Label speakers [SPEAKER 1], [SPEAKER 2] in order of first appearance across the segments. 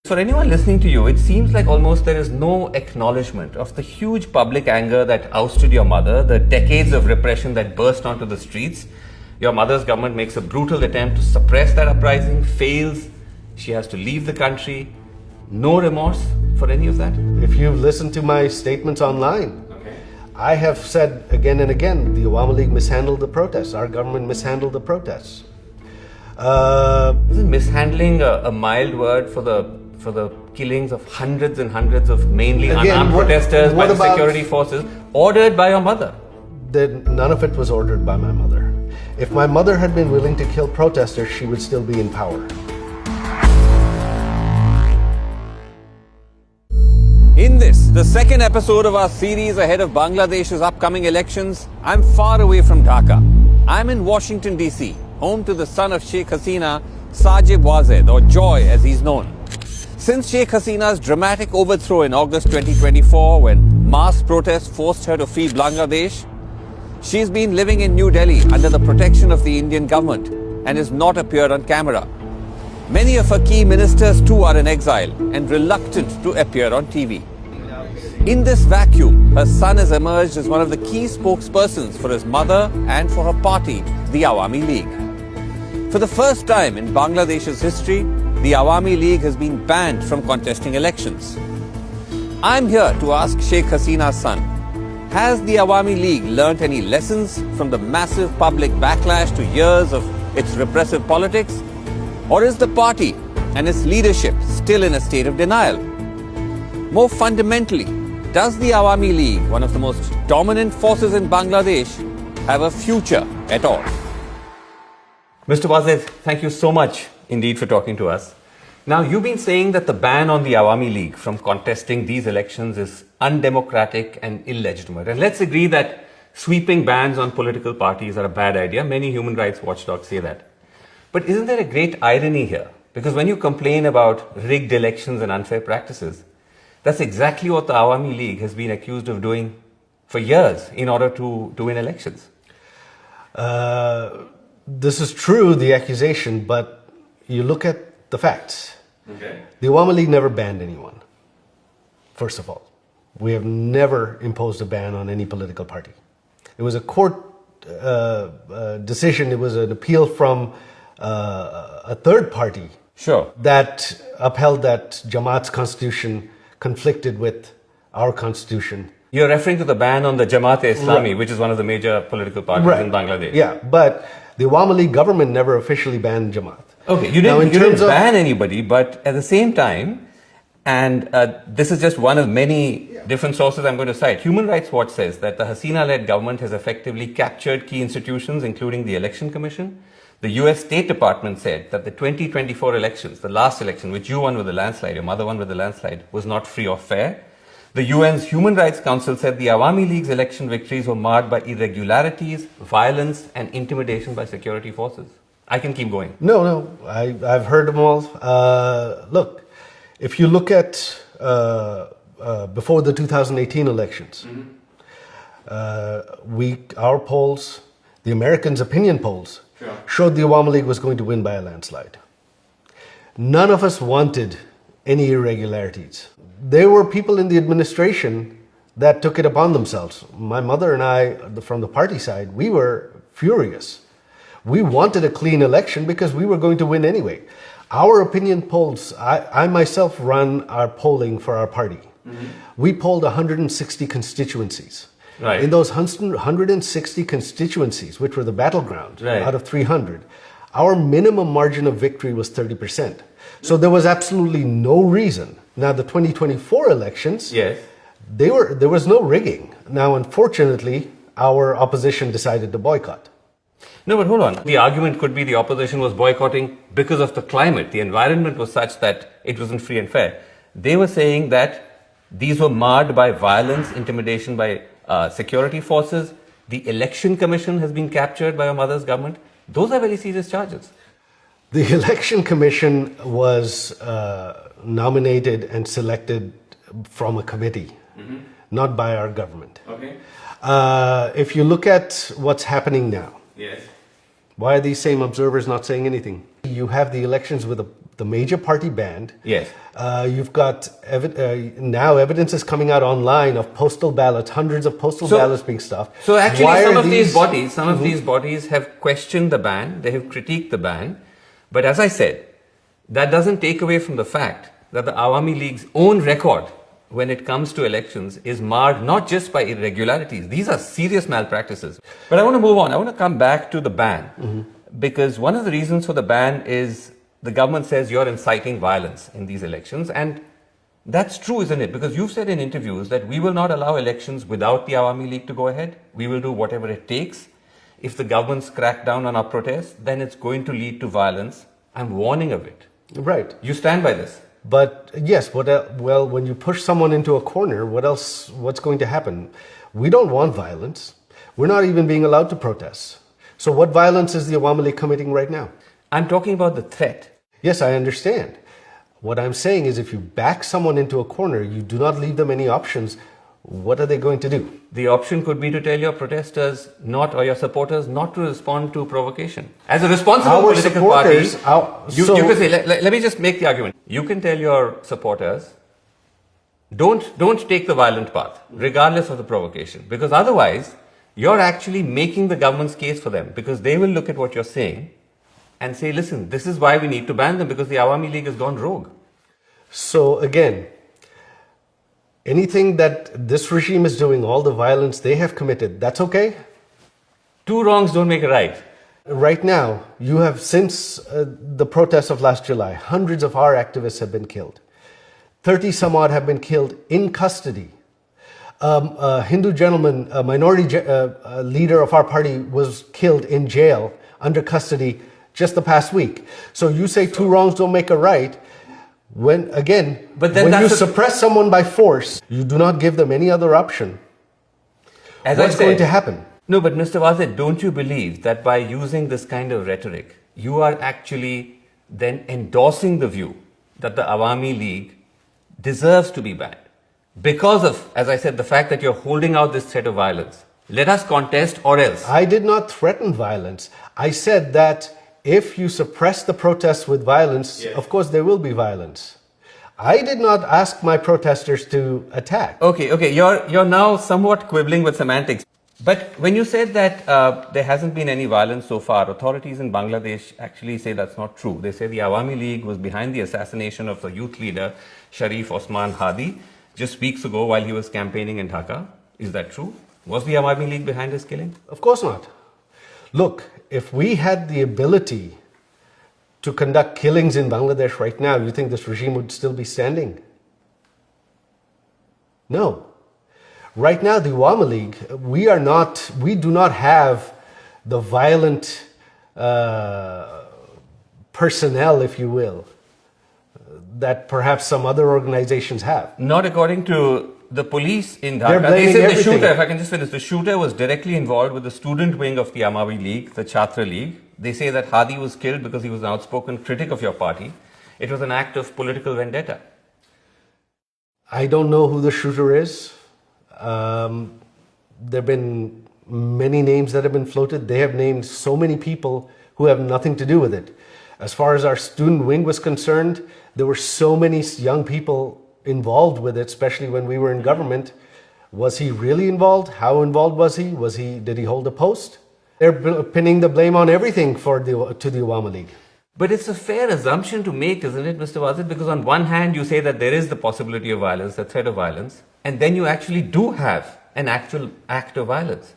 [SPEAKER 1] For anyone listening to you, it seems like almost there is no acknowledgement of the huge public anger that ousted your mother, the decades of repression that burst onto the streets. Your mother's government makes a brutal attempt to suppress that uprising, fails. She has to leave the country. No remorse for any of that?
[SPEAKER 2] If you've listened to my statements online, I have said again and again, the Awami League mishandled the protests. Our government mishandled the protests.
[SPEAKER 1] Isn't mishandling a mild word for the killings of hundreds and hundreds of mainly unarmed protesters by the security forces ordered by your mother?
[SPEAKER 2] None of it was ordered by my mother. If my mother had been willing to kill protesters, she would still be in power.
[SPEAKER 1] In this, the second episode of our series ahead of Bangladesh's upcoming elections, I'm far away from Dhaka. I'm in Washington, D.C., home to the son of Sheikh Hasina, Sajeeb Wazed, or Joy as he's known. Since Sheikh Hasina's dramatic overthrow in August 2024, when mass protests forced her to flee Bangladesh, she's been living in New Delhi under the protection of the Indian government and has not appeared on camera. Many of her key ministers too are in exile and reluctant to appear on TV. In this vacuum, her son has emerged as one of the key spokespersons for his mother and for her party, the Awami League. For the first time in Bangladesh's history, the Awami League has been banned from contesting elections. I'm here to ask Sheikh Hasina's son, has the Awami League learnt any lessons from the massive public backlash to years of its repressive politics? Or is the party and its leadership still in a state of denial? More fundamentally, does the Awami League, one of the most dominant forces in Bangladesh, have a future at all? Mr. Wazed, thank you so much indeed for talking to us. Now, you've been saying that the ban on the Awami League from contesting these elections is undemocratic and illegitimate. And let's agree that sweeping bans on political parties are a bad idea. Many human rights watchdogs say that. But isn't there a great irony here? Because when you complain about rigged elections and unfair practices, that's exactly what the Awami League has been accused of doing for years in order to win elections.
[SPEAKER 2] This is true, the accusation, but you look at the facts.
[SPEAKER 1] Okay.
[SPEAKER 2] The Awami League never banned anyone, first of all. We have never imposed a ban on any political party. It was a court decision, it was an appeal from a third party that upheld that Jamaat's constitution conflicted with our constitution.
[SPEAKER 1] You're referring to the ban on the Jamaat-e-Islami, which is one of the major political parties in Bangladesh.
[SPEAKER 2] Yeah, but the Awami League government never officially banned Jamaat.
[SPEAKER 1] Okay, you didn't ban anybody, but at the same time, and this is just one of many different sources I'm going to cite. Human Rights Watch says that the Hasina-led government has effectively captured key institutions, including the Election Commission. The US State Department said that the 2024 elections, the last election, which you won with a landslide, your mother won with a landslide, was not free or fair. The UN's Human Rights Council said the Awami League's election victories were marred by irregularities, violence, and intimidation by security forces. I can keep going.
[SPEAKER 2] No, I've heard them all. Look, if you look at before the 2018 elections, our polls, the Americans' opinion polls, showed the Awami League was going to win by a landslide. None of us wanted any irregularities. There were people in the administration that took it upon themselves. My mother and I, from the party side, we were furious. We wanted a clean election because we were going to win anyway. Our opinion polls, I myself run our polling for our party. We polled 160 constituencies.
[SPEAKER 1] Right.
[SPEAKER 2] In those 160 constituencies, which were the battleground out of 300, our minimum margin of victory was 30%. So there was absolutely no reason. Now the 2024 elections, there was no rigging. Now, unfortunately, our opposition decided to boycott.
[SPEAKER 1] No, but hold on. The argument could be the opposition was boycotting because of the climate. The environment was such that it wasn't free and fair. They were saying that these were marred by violence, intimidation by security forces. The Election Commission has been captured by your mother's government. Those are very serious charges.
[SPEAKER 2] The Election Commission was nominated and selected from a committee, not by our government.
[SPEAKER 1] Okay.
[SPEAKER 2] If you look at what's happening now, Why are these same observers not saying anything? You have the elections with the major party banned.
[SPEAKER 1] Yes.
[SPEAKER 2] You've got now evidence is coming out online of postal ballots, hundreds of postal ballots being stuffed.
[SPEAKER 1] So actually,
[SPEAKER 2] Why
[SPEAKER 1] some
[SPEAKER 2] are
[SPEAKER 1] of these bodies have questioned the ban. They have critiqued the ban. But as I said, that doesn't take away from the fact that the Awami League's own record when it comes to elections is marred not just by irregularities. These are serious malpractices. But I want to move on. I want to come back to the ban. Because one of the reasons for the ban is the government says you're inciting violence in these elections. And that's true, isn't it? Because you've said in interviews that we will not allow elections without the Awami League to go ahead. We will do whatever it takes. If the government's crack down on our protests, then it's going to lead to violence. I'm warning of it.
[SPEAKER 2] Right.
[SPEAKER 1] You stand by this.
[SPEAKER 2] But yes, well, when you push someone into a corner, what's going to happen? We don't want violence. We're not even being allowed to protest. So what violence is the Awami League committing right now?
[SPEAKER 1] I'm talking about the threat.
[SPEAKER 2] Yes, I understand. What I'm saying is if you back someone into a corner, you do not leave them any options. What are they going to do?
[SPEAKER 1] The option could be to tell your protesters or your supporters not to respond to provocation. As a responsible political party, you can say, let me just make the argument. You can tell your supporters, don't take the violent path, regardless of the provocation. Because otherwise, you're actually making the government's case for them. Because they will look at what you're saying and say, listen, this is why we need to ban them, because the Awami League has gone rogue.
[SPEAKER 2] So again, anything that this regime is doing, all the violence they have committed, that's okay?
[SPEAKER 1] Two wrongs don't make a right.
[SPEAKER 2] Right now, you have, since the protests of last July, hundreds of our activists have been killed. 30 some odd have been killed in custody. A Hindu gentleman, a minority leader of our party, was killed in jail under custody just the past week. So you say two wrongs don't make a right. When you suppress someone by force, you do not give them any other option. What's going to happen?
[SPEAKER 1] No, but Mr. Wazed, don't you believe that by using this kind of rhetoric, you are actually then endorsing the view that the Awami League deserves to be banned? Because of, as I said, the fact that you're holding out this threat of violence. Let us contest or else.
[SPEAKER 2] I did not threaten violence. I said that if you suppress the protests with violence, of course there will be violence. I did not ask my protesters to attack.
[SPEAKER 1] Okay, you're now somewhat quibbling with semantics. But when you said that there hasn't been any violence so far, authorities in Bangladesh actually say that's not true. They say the Awami League was behind the assassination of the youth leader Sharif Osman Hadi just weeks ago while he was campaigning in Dhaka. Is that true? Was the Awami League behind his killing?
[SPEAKER 2] Of course not. Look, if we had the ability to conduct killings in Bangladesh right now, you think this regime would still be standing? No. Right now, the Awami League, we do not have the violent personnel, if you will, that perhaps some other organizations have.
[SPEAKER 1] Not according to the police in Dhaka. They said the shooter, if I can just finish, the shooter was directly involved with the student wing of the Awami League, the Chhatra League. They say that Hadi was killed because he was an outspoken critic of your party. It was an act of political vendetta.
[SPEAKER 2] I don't know who the shooter is. There have been many names that have been floated. They have named so many people who have nothing to do with it. As far as our student wing was concerned, there were so many young people involved with it, especially when we were in government. Was he really involved? How involved was he? Did he hold a post? They're pinning the blame on everything to the Awami League.
[SPEAKER 1] But it's a fair assumption to make, isn't it, Mr. Wazed? Because on one hand, you say that there is the possibility of violence, the threat of violence, and then you actually do have an actual act of violence.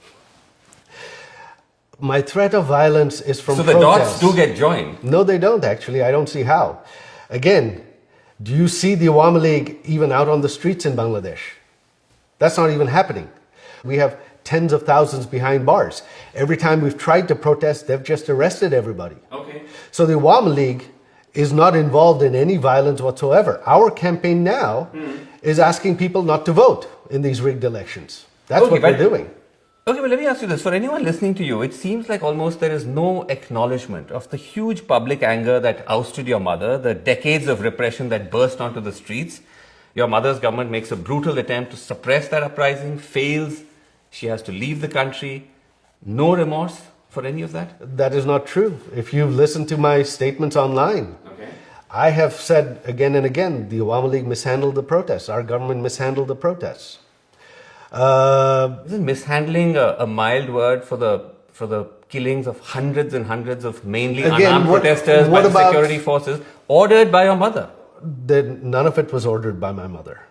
[SPEAKER 2] My threat of violence is from
[SPEAKER 1] protests. So the dots do get joined?
[SPEAKER 2] No, they don't, actually. I don't see how. Again, do you see the Awami League even out on the streets in Bangladesh? That's not even happening. We have tens of thousands behind bars. Every time we've tried to protest, they've just arrested everybody.
[SPEAKER 1] Okay.
[SPEAKER 2] So the Awami League is not involved in any violence whatsoever. Our campaign now is asking people not to vote in these rigged elections. That's what we're doing.
[SPEAKER 1] Okay, but let me ask you this. For anyone listening to you, it seems like almost there is no acknowledgement of the huge public anger that ousted your mother, the decades of repression that burst onto the streets. Your mother's government makes a brutal attempt to suppress that uprising, fails. She has to leave the country. No remorse for any of that?
[SPEAKER 2] That is not true. If you've listened to my statements online, I have said again and again, the Awami League mishandled the protests. Our government mishandled the protests.
[SPEAKER 1] Isn't mishandling a mild word for the killings of hundreds and hundreds of mainly unarmed protesters by the security forces, ordered by your mother?
[SPEAKER 2] None of it was ordered by my mother.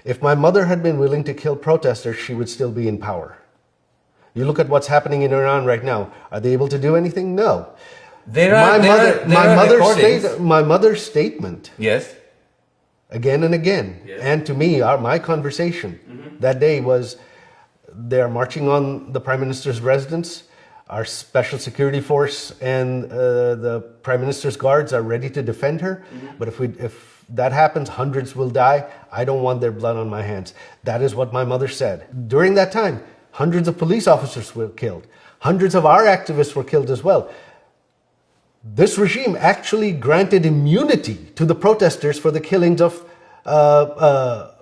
[SPEAKER 2] If my mother had been willing to kill protesters, she would still be in power. You look at what's happening in Iran right now. Are they able to do anything? No. My mother's statement.
[SPEAKER 1] Yes.
[SPEAKER 2] Again and again, yes. And to me, my conversation that day was, they're marching on the Prime Minister's residence. Our special security force and the Prime Minister's guards are ready to defend her. But if that happens, hundreds will die. I don't want their blood on my hands. That is what my mother said. During that time, hundreds of police officers were killed. Hundreds of our activists were killed as well. This regime actually granted immunity to the protesters for the killings of.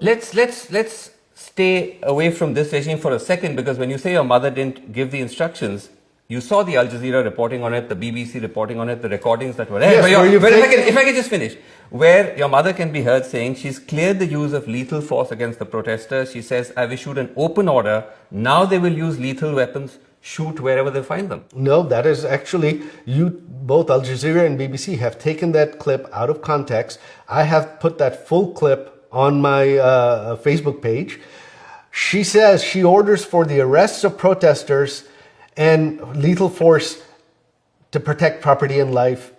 [SPEAKER 1] Let's stay away from this regime for a second, because when you say your mother didn't give the instructions, you saw the Al Jazeera reporting on it, the BBC reporting on it, the recordings that were there. Yes, if I can just finish, where your mother can be heard saying she's cleared the use of lethal force against the protesters. She says, I've issued an open order. Now they will use lethal weapons. Shoot wherever they find them. No,
[SPEAKER 2] that is actually, both Al Jazeera and BBC have taken that clip out of context. I have put that full clip on my Facebook page. She says she orders for the arrests of protesters and lethal force to protect property and life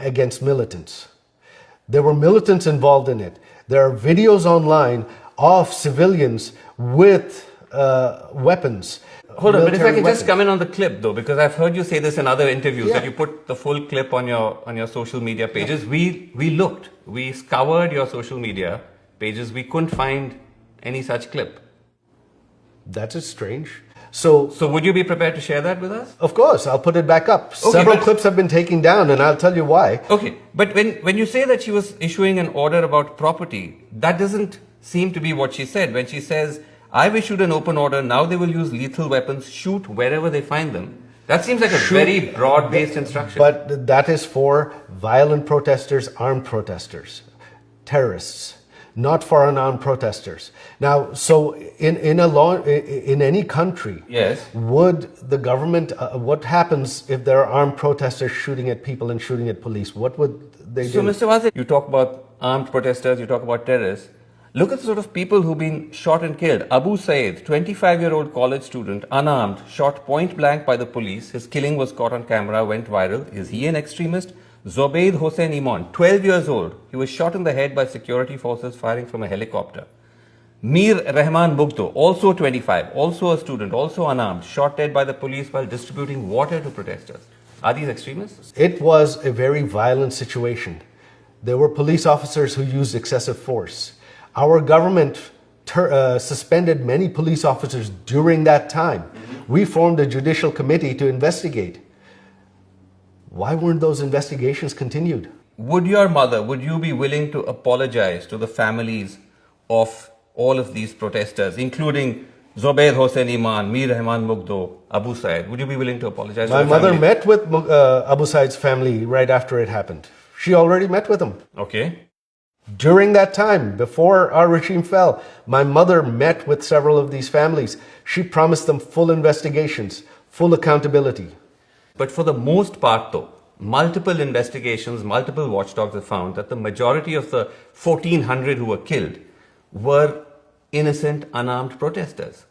[SPEAKER 2] against militants. There were militants involved in it. There are videos online of civilians with weapons.
[SPEAKER 1] Hold on, but if I can just come in on the clip though, because I've heard you say this in other interviews, that you put the full clip on your social media pages. We scoured your social media pages, we couldn't find any such clip.
[SPEAKER 2] That is strange. So
[SPEAKER 1] would you be prepared to share that with us?
[SPEAKER 2] Of course, I'll put it back up. Okay, Several clips have been taken down, and I'll tell you why.
[SPEAKER 1] Okay, but when you say that she was issuing an order about property, that doesn't seem to be what she said. When she says, I've issued an open order, now they will use lethal weapons, shoot wherever they find them. That seems like a very broad-based instruction.
[SPEAKER 2] But that is for violent protesters, armed protesters, terrorists, not for unarmed protesters. Now, so in any country,
[SPEAKER 1] yes,
[SPEAKER 2] would the government, what happens if there are armed protesters shooting at people and shooting at police? What would they do?
[SPEAKER 1] So, Mr. Wazed, you talk about armed protesters, you talk about terrorists. Look at the sort of people who've been shot and killed. Abu Saeed, 25-year-old college student, unarmed, shot point blank by the police. His killing was caught on camera, went viral. Is he an extremist? Zobaid Hossein Iman, 12 years old. He was shot in the head by security forces firing from a helicopter. Mir Rahman Mugdo, also 25, also a student, also unarmed, shot dead by the police while distributing water to protesters. Are these extremists?
[SPEAKER 2] It was a very violent situation. There were police officers who used excessive force. Our government suspended many police officers during that time. We formed a judicial committee to investigate. Why weren't those investigations continued?
[SPEAKER 1] Would you be willing to apologize to the families of all of these protesters, including Zobaid Hossein Iman, Mir Rahman Mugdo, Abu Said? Would you be willing to apologize?
[SPEAKER 2] My mother met with Abu Said's family right after it happened. She already met with them.
[SPEAKER 1] Okay.
[SPEAKER 2] During that time, before our regime fell, my mother met with several of these families. She promised them full investigations, full accountability.
[SPEAKER 1] But for the most part though, multiple investigations, multiple watchdogs have found that the majority of the 1,400 who were killed were innocent, unarmed protesters.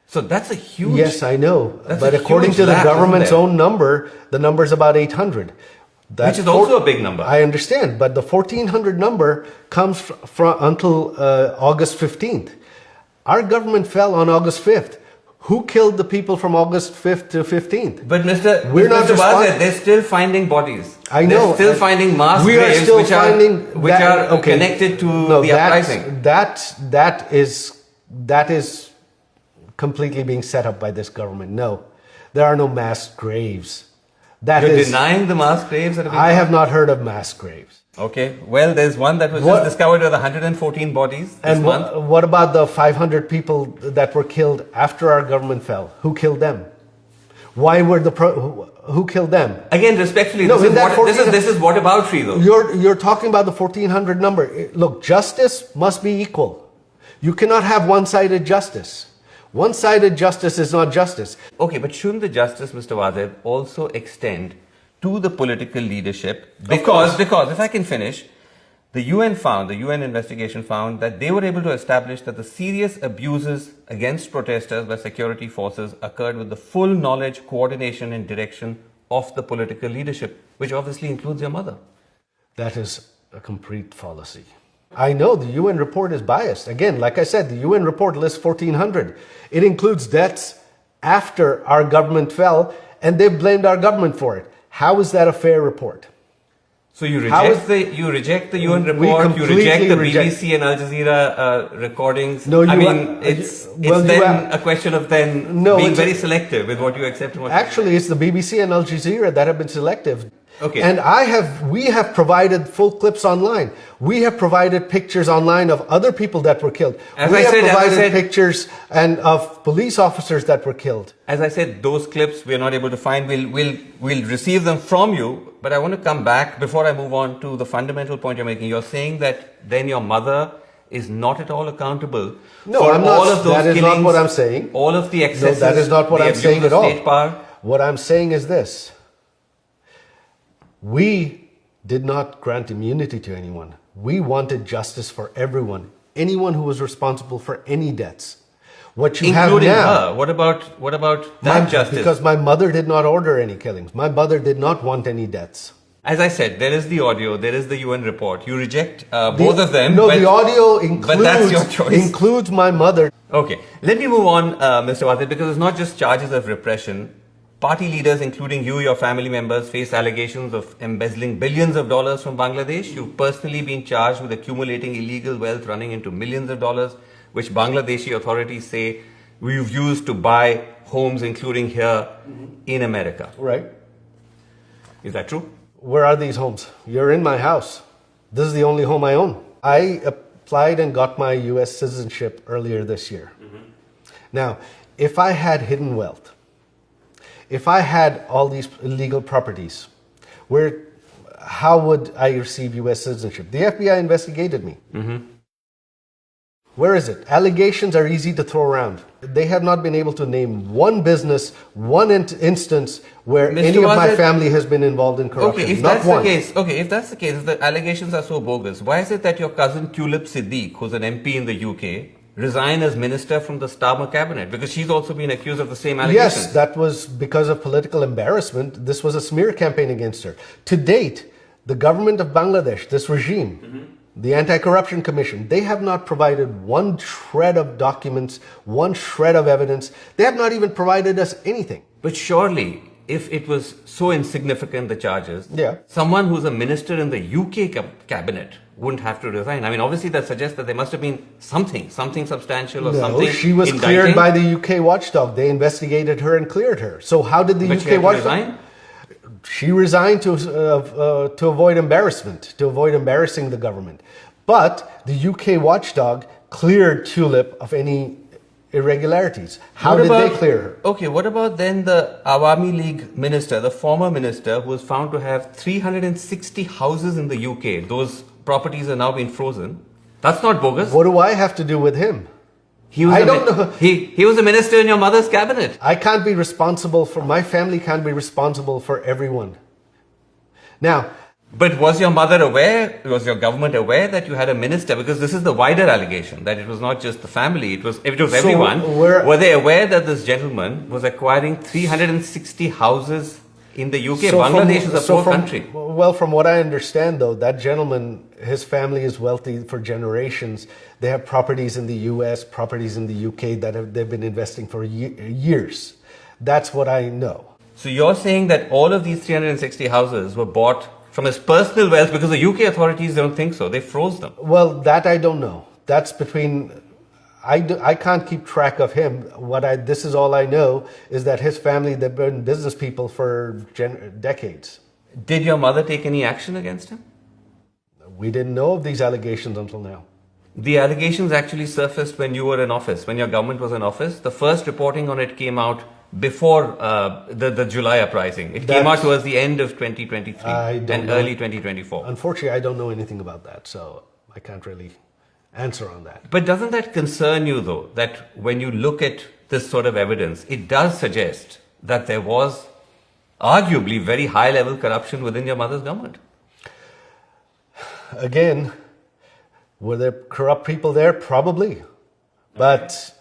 [SPEAKER 1] So that's a huge...
[SPEAKER 2] Yes, I know. But according to the government's own number, the number is about 800.
[SPEAKER 1] Which is also a big number.
[SPEAKER 2] I understand, but the 1,400 number comes from until August 15th. Our government fell on August 5th. Who killed the people from August 5th to 15th?
[SPEAKER 1] But Mr. Wazed, they're still finding bodies.
[SPEAKER 2] I know.
[SPEAKER 1] They're still finding mass graves which are connected to the uprising.
[SPEAKER 2] That is completely being set up by this government. No, there are no mass graves.
[SPEAKER 1] You're denying the mass graves?
[SPEAKER 2] I have not heard of mass graves.
[SPEAKER 1] Okay. Well, there's one that was just discovered with 114 bodies this month.
[SPEAKER 2] What about the 500 people that were killed after our government fell? Who killed them? Why were who killed them?
[SPEAKER 1] Again, respectfully,
[SPEAKER 2] No,
[SPEAKER 1] this is whataboutery, though.
[SPEAKER 2] You're talking about the 1400 number. Look, justice must be equal. You cannot have one-sided justice. One-sided justice is not justice.
[SPEAKER 1] Okay, but shouldn't the justice, Mr. Wazed, also extend to the political leadership? Because if I can finish, the UN investigation found that they were able to establish that the serious abuses against protesters by security forces occurred with the full knowledge, coordination and direction of the political leadership, which obviously includes your mother.
[SPEAKER 2] That is a complete fallacy. I know the UN report is biased. Again, like I said, the UN report lists 1,400. It includes deaths after our government fell, and they've blamed our government for it. How is that a fair report?
[SPEAKER 1] So you reject the UN report, you reject the BBC and Al Jazeera recordings.
[SPEAKER 2] No,
[SPEAKER 1] it's a question of being very selective with what you accept and what
[SPEAKER 2] actually, it's the BBC and Al Jazeera that have been selective.
[SPEAKER 1] Okay.
[SPEAKER 2] And we have provided full clips online. We have provided pictures online of other people that were killed. We have provided pictures and of police officers that were killed.
[SPEAKER 1] As I said, those clips we are not able to find. We'll receive them from you. But I want to come back before I move on to the fundamental point you're making. You're saying that then your mother is not at all accountable for all of those killings.
[SPEAKER 2] That is not what I'm saying.
[SPEAKER 1] All of the excesses.
[SPEAKER 2] No, that is not what I'm saying at all.
[SPEAKER 1] State power.
[SPEAKER 2] What I'm saying is this. We did not grant immunity to anyone. We wanted justice for everyone. Anyone who was responsible for any deaths. What you
[SPEAKER 1] including
[SPEAKER 2] have now,
[SPEAKER 1] her. What about that justice?
[SPEAKER 2] Because my mother did not order any killings. My mother did not want any deaths.
[SPEAKER 1] As I said, there is the audio, there is the UN report. You reject both of them.
[SPEAKER 2] No, the audio includes my mother.
[SPEAKER 1] Okay, let me move on, Mr. Wazed, because it's not just charges of repression. Party leaders, including you, your family members, face allegations of embezzling billions of dollars from Bangladesh. You've personally been charged with accumulating illegal wealth running into millions of dollars, which Bangladeshi authorities say we've used to buy homes, including here in America.
[SPEAKER 2] Right.
[SPEAKER 1] Is that true?
[SPEAKER 2] Where are these homes? You're in my house. This is the only home I own. I applied and got my US citizenship earlier this year. Now, if I had hidden wealth, if I had all these illegal properties, how would I receive US citizenship? The FBI investigated me. Where is it? Allegations are easy to throw around. They have not been able to name one business, one instance where any of my family has been involved in corruption.
[SPEAKER 1] Okay, if that's the case, if the allegations are so bogus, why is it that your cousin Tulip Siddique, who's an MP in the UK, resigned as minister from the Starmer cabinet? Because she's also been accused of the same allegations.
[SPEAKER 2] Yes, that was because of political embarrassment. This was a smear campaign against her. To date, the government of Bangladesh, this regime, the Anti-Corruption Commission, they have not provided one shred of documents, one shred of evidence. They have not even provided us anything.
[SPEAKER 1] But surely, if it was so insignificant, the charges,
[SPEAKER 2] someone
[SPEAKER 1] who's a minister in the UK cabinet wouldn't have to resign. I mean, obviously that suggests that there must have been something substantial or something.
[SPEAKER 2] No, she was cleared by the UK watchdog. They investigated her and cleared her. So how did the UK watchdog resign? She resigned to avoid embarrassment, to avoid embarrassing the government. But the UK watchdog cleared Tulip of any irregularities. How did they clear her?
[SPEAKER 1] Okay, what about then the Awami League minister, the former minister, who was found to have 360 houses in the UK? Those properties are now being frozen. That's not bogus.
[SPEAKER 2] What do I have to do with him?
[SPEAKER 1] He was a minister in your mother's cabinet.
[SPEAKER 2] I can't be responsible for, my family can't be responsible for everyone. Now,
[SPEAKER 1] but was your mother aware, was your government aware that you had a minister? Because this is the wider allegation, that it was not just the family, it was everyone. Were they aware that this gentleman was acquiring 360 houses in the UK? Bangladesh is a poor country.
[SPEAKER 2] Well, from what I understand, though, that gentleman, his family is wealthy for generations. They have properties in the US, properties in the UK that they've been investing for years. That's what I know.
[SPEAKER 1] So you're saying that all of these 360 houses were bought from his personal wealth, because the UK authorities don't think so. They froze them.
[SPEAKER 2] Well, that I don't know. That's between... I can't keep track of him. This is all I know is that his family, they've been business people for decades.
[SPEAKER 1] Did your mother take any action against him?
[SPEAKER 2] We didn't know of these allegations until now.
[SPEAKER 1] The allegations actually surfaced when you were in office, when your government was in office. The first reporting on it came out before the July uprising? It came out towards the end of 2023 and early 2024.
[SPEAKER 2] Unfortunately, I don't know anything about that, so I can't really answer on that.
[SPEAKER 1] But doesn't that concern you, though, that when you look at this sort of evidence, it does suggest that there was arguably very high-level corruption within your mother's government?
[SPEAKER 2] Again, were there corrupt people there? Probably. But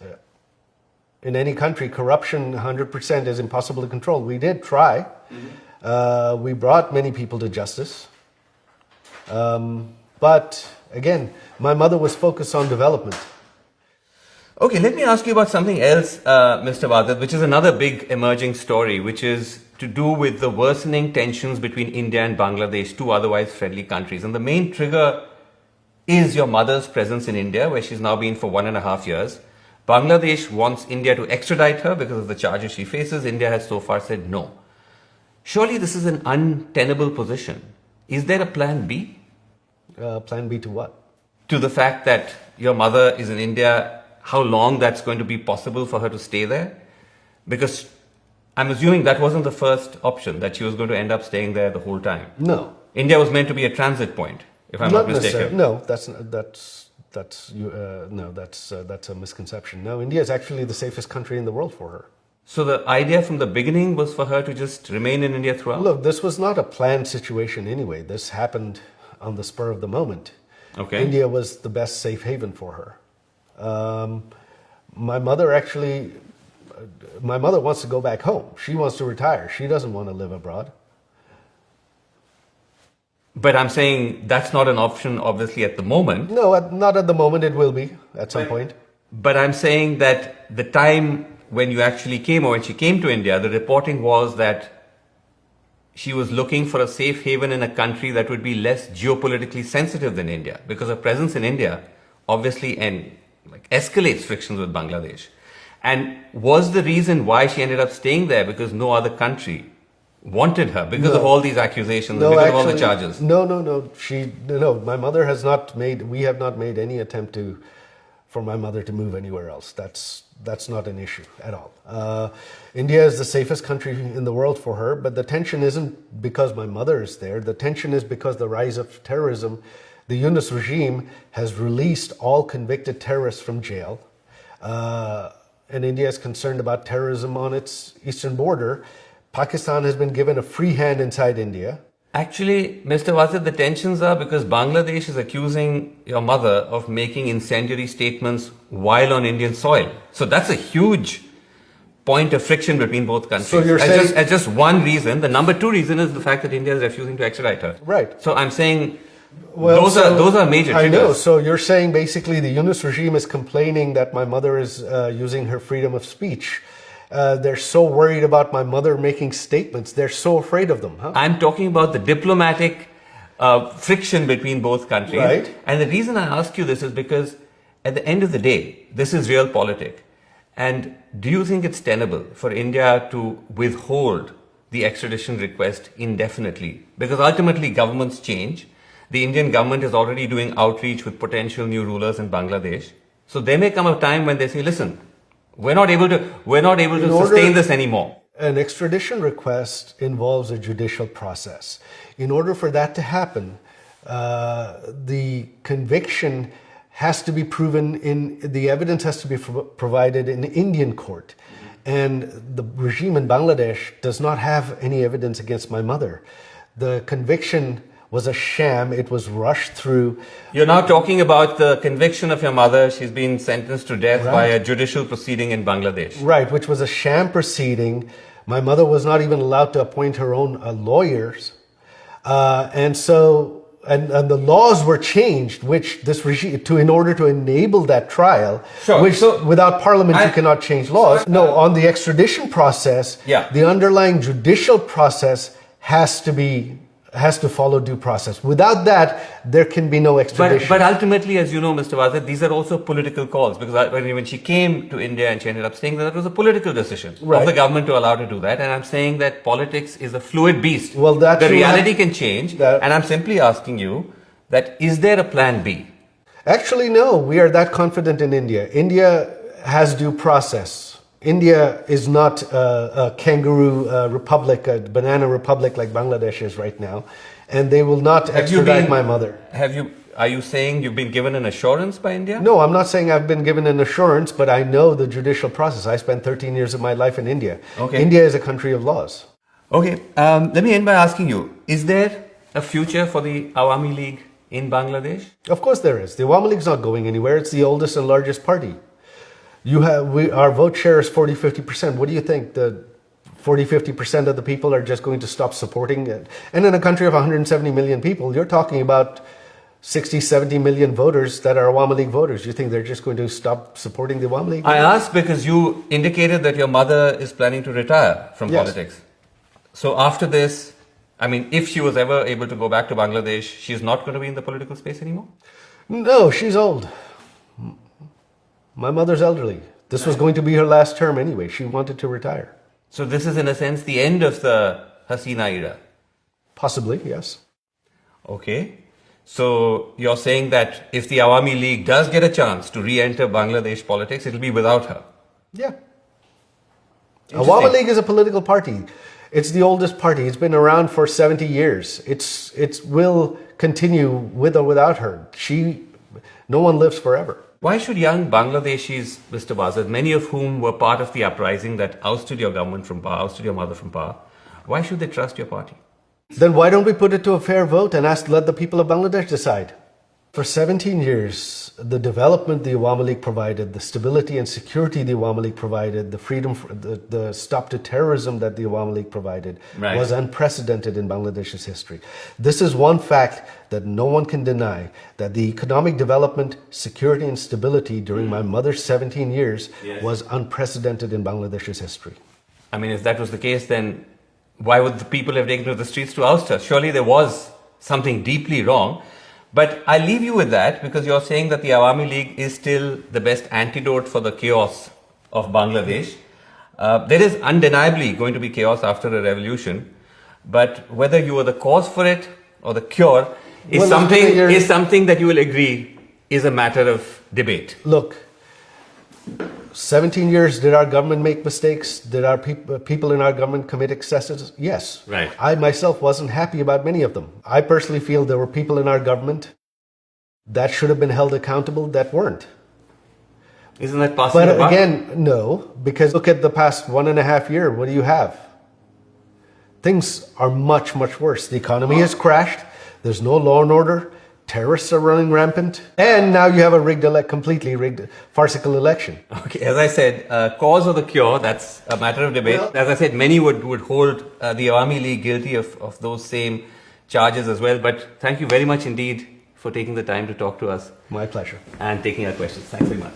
[SPEAKER 2] in any country, corruption 100% is impossible to control. We did try. We brought many people to justice. But again, my mother was focused on development.
[SPEAKER 1] Okay, let me ask you about something else, Mr. Wazed, which is another big emerging story, which is to do with the worsening tensions between India and Bangladesh, two otherwise friendly countries. And the main trigger is your mother's presence in India, where she's now been for 1.5 years. Bangladesh wants India to extradite her because of the charges she faces. India has so far said no. Surely this is an untenable position. Is there a plan B?
[SPEAKER 2] Plan B to what?
[SPEAKER 1] To the fact that your mother is in India, how long that's going to be possible for her to stay there? Because I'm assuming that wasn't the first option, that she was going to end up staying there the whole time.
[SPEAKER 2] No.
[SPEAKER 1] India was meant to be a transit point, if I'm not mistaken.
[SPEAKER 2] No, that's a misconception. No, India is actually the safest country in the world for her.
[SPEAKER 1] So the idea from the beginning was for her to just remain in India throughout?
[SPEAKER 2] Look, this was not a planned situation anyway. This happened on the spur of the moment.
[SPEAKER 1] Okay.
[SPEAKER 2] India was the best safe haven for her. My mother wants to go back home. She wants to retire. She doesn't want to live abroad.
[SPEAKER 1] But I'm saying that's not an option, obviously, at the moment.
[SPEAKER 2] No, not at the moment. It will be at some point.
[SPEAKER 1] But I'm saying that the time when you actually came, or when she came to India, the reporting was that she was looking for a safe haven in a country that would be less geopolitically sensitive than India, because her presence in India obviously escalates frictions with Bangladesh. And was the reason why she ended up staying there because no other country wanted her, because of all these accusations, because of all the charges?
[SPEAKER 2] No. My mother has not made. We have not made any attempt for my mother to move anywhere else. That's not an issue at all. India is the safest country in the world for her, but the tension isn't because my mother is there. The tension is because the rise of terrorism. The Yunus regime has released all convicted terrorists from jail. And India is concerned about terrorism on its eastern border. Pakistan has been given a free hand inside India.
[SPEAKER 1] Actually, Mr. Wazed, the tensions are because Bangladesh is accusing your mother of making incendiary statements while on Indian soil. So that's a huge point of friction between both countries.
[SPEAKER 2] So you're saying...
[SPEAKER 1] as just one reason. The number two reason is the fact that India is refusing to extradite her.
[SPEAKER 2] Right.
[SPEAKER 1] So I'm saying those are major triggers.
[SPEAKER 2] I know. So you're saying basically the Yunus regime is complaining that my mother is using her freedom of speech. They're so worried about my mother making statements. They're so afraid of them. Huh?
[SPEAKER 1] I'm talking about the diplomatic friction between both countries.
[SPEAKER 2] Right.
[SPEAKER 1] And the reason I ask you this is because at the end of the day, this is realpolitik. And do you think it's tenable for India to withhold the extradition request indefinitely? Because ultimately governments change. The Indian government is already doing outreach with potential new rulers in Bangladesh. So there may come a time when they say, listen, we're not able to sustain this anymore.
[SPEAKER 2] An extradition request involves a judicial process. In order for that to happen, the conviction has to be proven the evidence has to be provided in Indian court. And the regime in Bangladesh does not have any evidence against my mother. The conviction was a sham. It was rushed through.
[SPEAKER 1] You're now talking about the conviction of your mother. She's been sentenced to death by a judicial proceeding in Bangladesh.
[SPEAKER 2] Right, which was a sham proceeding. My mother was not even allowed to appoint her own lawyers. And the laws were changed, which this regime, in order to enable that trial, without parliament you cannot change laws. On the extradition process, the underlying judicial process has to follow due process. Without that, there can be no extradition.
[SPEAKER 1] But ultimately, as you know, Mr. Wazed, these are also political calls, because when she came to India and she ended up staying there, that was a political decision of the government to allow her to do that. And I'm saying that politics is a fluid beast.
[SPEAKER 2] Well, the
[SPEAKER 1] reality can change. And I'm simply asking you that, is there a plan B?
[SPEAKER 2] Actually, no. We are that confident in India. India has due process. India is not a kangaroo republic, a banana republic like Bangladesh is right now, and they will not extradite my mother.
[SPEAKER 1] Are you saying you've been given an assurance by India?
[SPEAKER 2] No, I'm not saying I've been given an assurance, but I know the judicial process. I spent 13 years of my life in India.
[SPEAKER 1] Okay.
[SPEAKER 2] India is a country of laws.
[SPEAKER 1] Okay, let me end by asking you, is there a future for the Awami League in Bangladesh?
[SPEAKER 2] Of course there is. The Awami League is not going anywhere. It's the oldest and largest party. Our vote share is 40-50%. What do you think? The 40-50% of the people are just going to stop supporting it? And in a country of 170 million people, you're talking about 60-70 million voters that are Awami League voters. You think they're just going to stop supporting the Awami League?
[SPEAKER 1] I asked because you indicated that your mother is planning to retire from politics. So after this, I mean, if she was ever able to go back to Bangladesh, she's not going to be in the political space anymore?
[SPEAKER 2] No, she's old. My mother's elderly. This was going to be her last term anyway. She wanted to retire.
[SPEAKER 1] So this is in a sense the end of the Hasina era?
[SPEAKER 2] Possibly, yes.
[SPEAKER 1] Okay. So you're saying that if the Awami League does get a chance to re-enter Bangladesh politics, it'll be without her?
[SPEAKER 2] Yeah. Awami League is a political party. It's the oldest party. It's been around for 70 years. It will continue with or without her. No one lives forever.
[SPEAKER 1] Why should young Bangladeshis, Mr. Wazed, many of whom were part of the uprising that ousted your government from power, ousted your mother from power, why should they trust your party?
[SPEAKER 2] Then why don't we put it to a fair vote and let the people of Bangladesh decide? For 17 years, the development the Awami League provided, the stability and security the Awami League provided, the freedom, the stop to terrorism that the Awami League provided was unprecedented in Bangladesh's history. This is one fact that no one can deny, that the economic development, security and stability during my mother's 17 years was unprecedented in Bangladesh's history.
[SPEAKER 1] I mean, if that was the case, then why would the people have taken to the streets to oust her? Surely there was something deeply wrong. But I leave you with that because you're saying that the Awami League is still the best antidote for the chaos of Bangladesh. There is undeniably going to be chaos after a revolution, but whether you are the cause for it or the cure is something that you will agree is a matter of debate.
[SPEAKER 2] Look, 17 years, did our government make mistakes? Did our people in our government commit excesses? Yes.
[SPEAKER 1] Right.
[SPEAKER 2] I myself wasn't happy about many of them. I personally feel there were people in our government that should have been held accountable that weren't.
[SPEAKER 1] Isn't that possible?
[SPEAKER 2] But again, no, because look at the past 1.5 years. What do you have? Things are much, much worse. The economy has crashed. There's no law and order. Terrorists are running rampant. And now you have a completely rigged, farcical election.
[SPEAKER 1] Okay, as I said, cause or the cure, that's a matter of debate. Well, as I said, many would hold the Awami League guilty of those same charges as well. But thank you very much indeed for taking the time to talk to us.
[SPEAKER 2] My pleasure.
[SPEAKER 1] And taking our questions. Thanks very much.